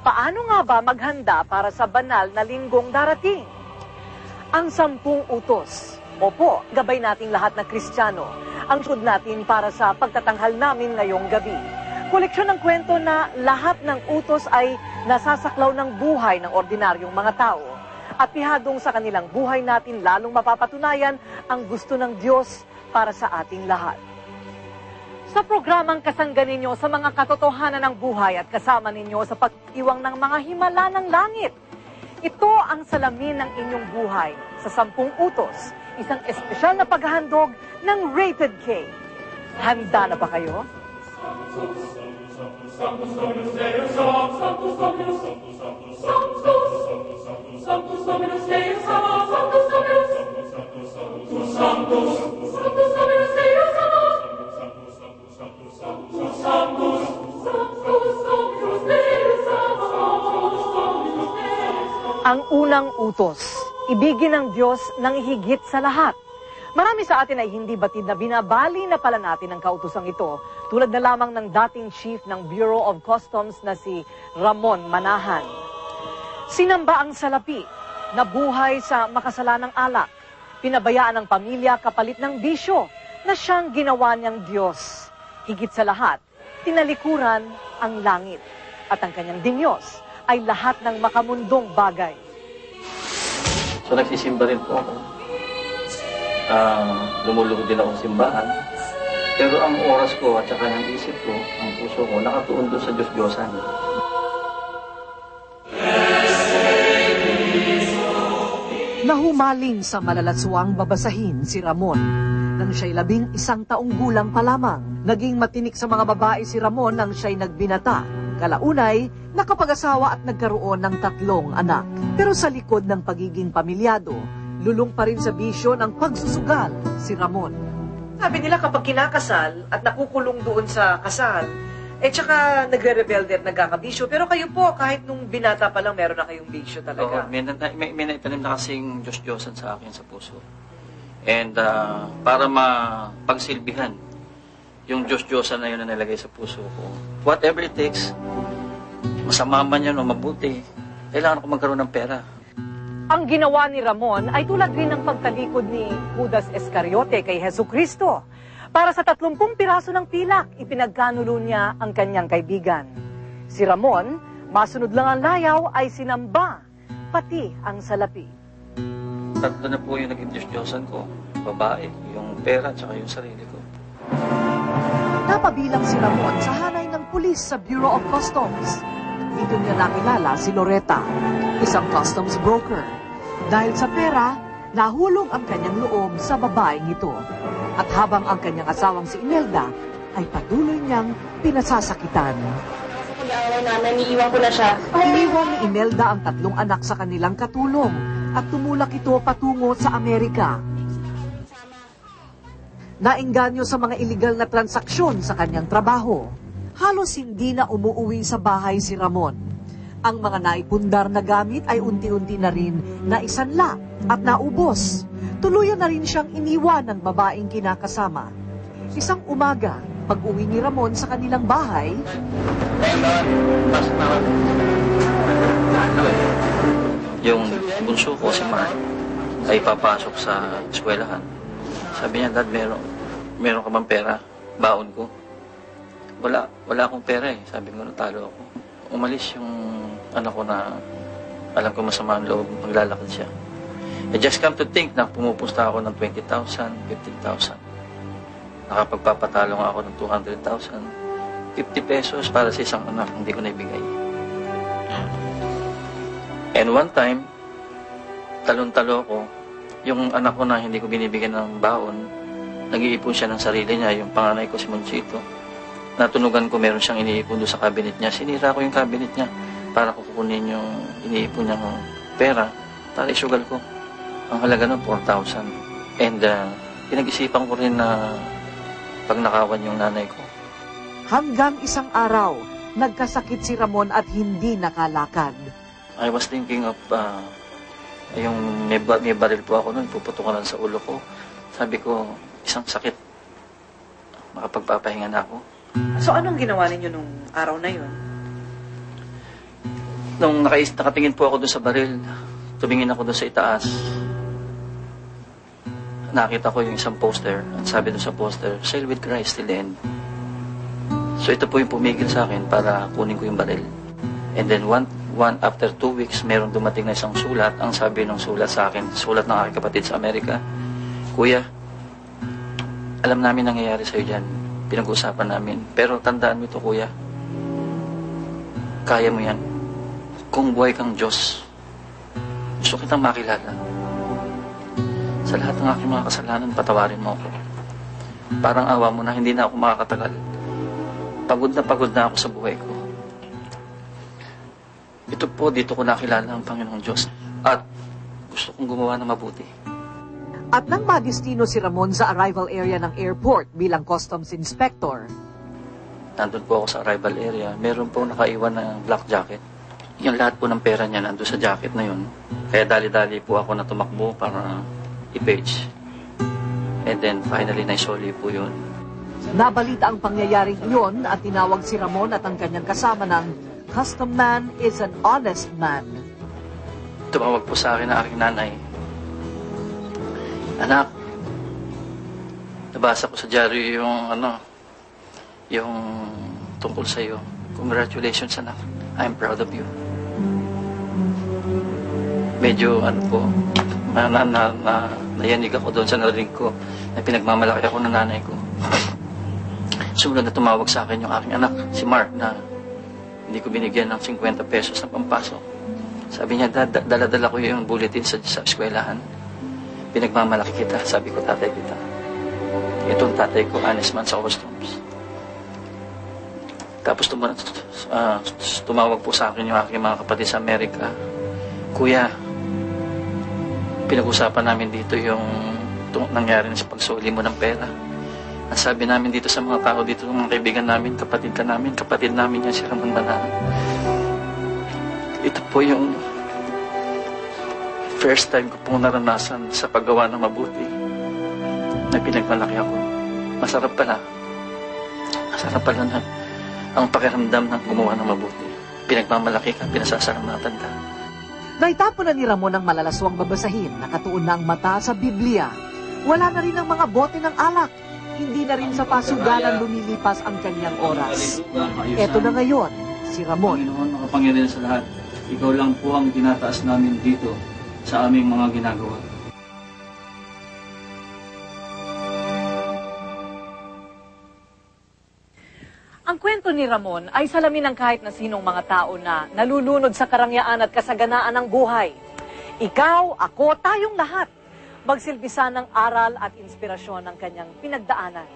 Paano nga ba maghanda para sa banal na linggong darating? Ang 10 utos. Opo, gabay nating lahat na Kristiyano. Ang sunod natin para sa pagtatanghal namin ngayong gabi. Koleksyon ng kwento na lahat ng utos ay nasasaklaw ng buhay ng ordinaryong mga tao. At pihadong sa kanilang buhay natin lalong mapapatunayan ang gusto ng Diyos para sa ating lahat. Sa programang kasangga ninyo sa mga katotohanan ng buhay at kasama ninyo sa pag-iwang ng mga himala ng langit. Ito ang salamin ng inyong buhay sa 10 utos, isang espesyal na paghahandog ng Rated K. Handa na ba kayo? Ang unang utos, ibigin ng Diyos ng higit sa lahat. Marami sa atin ay hindi batid na binabali na pala natin ang kautosang ito, tulad na lamang ng dating chief ng Bureau of Customs na si Ramon Manahan. Sinamba ang salapi, nabuhay sa makasalanang alak, pinabayaan ng pamilya kapalit ng bisyo na siyang ginawa niyang Diyos. Higit sa lahat, tinalikuran ang langit at ang kanyang dinyos ay lahat ng makamundong bagay. So nagsisimba rin po ako. Lumulugod din akong simbahan. Pero ang oras ko at saka ng isip ko, ang puso ko, nakatuon doon sa Diyos-Diyosan. Nahumaling sa malalaswang babasahin si Ramon. Nang siya'y 11 taong gulang pa lamang, naging matinik sa mga babae si Ramon nang siya'y nagbinata. Kalaunay, nakapag-asawa at nagkaroon ng 3 anak. Pero sa likod ng pagiging pamilyado, lulong pa rin sa bisyo ng pagsusugal si Ramon. Sabi nila kapag kinakasal at nakukulong doon sa kasal, tsaka nagre-rebelde at nagkakabisyo. Pero kayo po, kahit nung binata pa lang, meron na kayong bisyo talaga. Oo, may naitanim na kasing Diyos-Diyosan sa akin sa puso. And para mapagsilbihan yung Diyos-Diyosan na yun na nilagay sa puso ko. Whatever it takes, masama man yan o mabuti, kailangan ko magkaroon ng pera. Ang ginawa ni Ramon ay tulad rin ng pagtalikod ni Judas Iscariote kay Jesucristo. Para sa 30 piraso ng pilak, ipinagkanulo niya ang kanyang kaibigan. Si Ramon, masunod lang ang layaw, ay sinamba, pati ang salapi. 3 na po yung naging Diyos-Diyosan ko, babae, yung pera, at saka yung sarili ko. Napabilang si Ramon sa hanay ng pulis sa Bureau of Customs. Dito niya nakilala si Loretta, isang customs broker. Dahil sa pera, nahulog ang kanyang loob sa babaeng ito. At habang ang kanyang asawang si Imelda ay patuloy niyang pinasasakitan. Pag-aaway namin, iiwan ko na siya. Iniwan ni Imelda ang 3 anak sa kanilang katulong at tumulak ito patungo sa Amerika. Naengganyo sa mga iligal na transaksyon sa kanyang trabaho. Halos hindi na umuuwi sa bahay si Ramon. Ang mga naipundar na gamit ay unti-unti na rin naisanla at naubos. Tuluyan na rin siyang iniwan ng babaeng kinakasama. Isang umaga, pag-uwi ni Ramon sa kanilang bahay, yung bunso ko, si Mark, ay papasok sa eskwelahan. Sabi niya, Dad, meron ka bang pera? Baon ko. Wala akong pera eh. Sabi ko, natalo ako. Umalis yung anak ko na alam ko masama ang loob, maglalakad siya. I just come to think na pumupusta ako ng 20,000, 15,000. Nakapagpapatalo nga ako ng 200,000. 50 pesos para sa isang anak, hindi ko naibigay. And one time, talon-talo ko, yung anak ko na hindi ko binibigyan ng baon, nag-iipon siya ng sarili niya, yung panganay ko si Monchito. Natunugan ko, meron siyang iniipon doon sa cabinet niya. Sinira ko yung cabinet niya para kukunin yung iniipon niyang pera para isugal ko. Ang halaga ng 4,000. And pinag-isipan ko rin na pag nakawan yung nanay ko. Hanggang isang araw, nagkasakit si Ramon at hindi nakalakad. I was thinking of yung may baril po ako noon, puputukan lang sa ulo ko. Sabi ko, isang sakit. Makapagpapahinga na ako. So anong ginawa ninyo nung araw na yun? Nung nakatingin po ako doon sa baril, tumingin ako doon sa itaas. Nakita ko yung isang poster. At sabi doon sa poster, "Sail with Christ till the end." So ito po yung pumigil sa akin para kunin ko yung baril. And then after 2 weeks, meron dumating na isang sulat. Ang sabi ng sulat sa akin, sulat ng aking kapatid sa Amerika, "Kuya, alam namin nangyayari sa'yo dyan. Pinag-uusapan namin. Pero tandaan mo ito, kuya. Kaya mo yan. Kung buhay kang Diyos, gusto kitang makilala. Sa lahat ng aking mga kasalanan, patawarin mo ako. Parang awa mo na hindi na ako makakatagal. Pagod na ako sa buhay ko. Ito po, dito ko nakilala ang Panginoong Diyos. At gusto kong gumawa ng mabuti." At nang madistino si Ramon sa arrival area ng airport bilang customs inspector, Nandun po ako sa arrival area. Meron po nakaiwan na black jacket. Yung lahat po ng pera niya nandun sa jacket na yun. Kaya dali-dali po ako na tumakbo para i-page. And then finally, naisoli po yun. nabalita ang pangyayaring iyon at tinawag si Ramon at ang kanyang kasama ng "Custom man is an honest man." Tumawag po sa akin ang aking nanay. "Anak, nabasa ko sa dyaryo yung tungkol sa iyo. Congratulations, anak. I'm proud of you." Medyo nayanig ako doon sa narinig ko na pinagmamalaki ako ng nanay ko. Sumunod na tumawag sa akin yung aking anak, si Mark, na hindi ko binigyan ng 50 pesos na pampasok. Sabi niya, dala-dala ko yung bulletin sa eskwelahan. Pinagmamalaki kita. Sabi ko, tatay kita. Itong tatay ko, honest man sa customs. Tapos tumawag po sa akin yung aking mga kapatid sa Amerika. "Kuya, pinag-usapan namin dito yung nangyari sa pagsuli mo ng pera. Ang sabi namin dito sa mga tao dito, ng mga kaibigan namin, kapatid namin yan, si Ramon Banal. Ito po yung first time ko pong naranasan sa paggawa ng mabuti na pinagmalaki ako. Masarap pala na ang pakiramdam ng gumawa ng mabuti. Pinagmamalaki ka, pinasasalamatan ka." Naitapo na ni Ramon ang malalaswang babasahin, nakatuon na ang mata sa Biblia. Wala na rin ang mga bote ng alak. Hindi na rin sa pasugalan lumilipas ang kanyang oras. Eto na ngayon, si Ramon. "Panginoon, makapangyarihan sa lahat, ikaw lang po ang tinataas namin dito sa aming mga ginagawa. Ang kwento ni Ramon ay salamin ng kahit na sinong mga tao na nalulunod sa karangyaan at kasaganaan ng buhay. Ikaw, ako, tayong lahat, magsilbisan ng aral at inspirasyon ng kanyang pinagdaanan.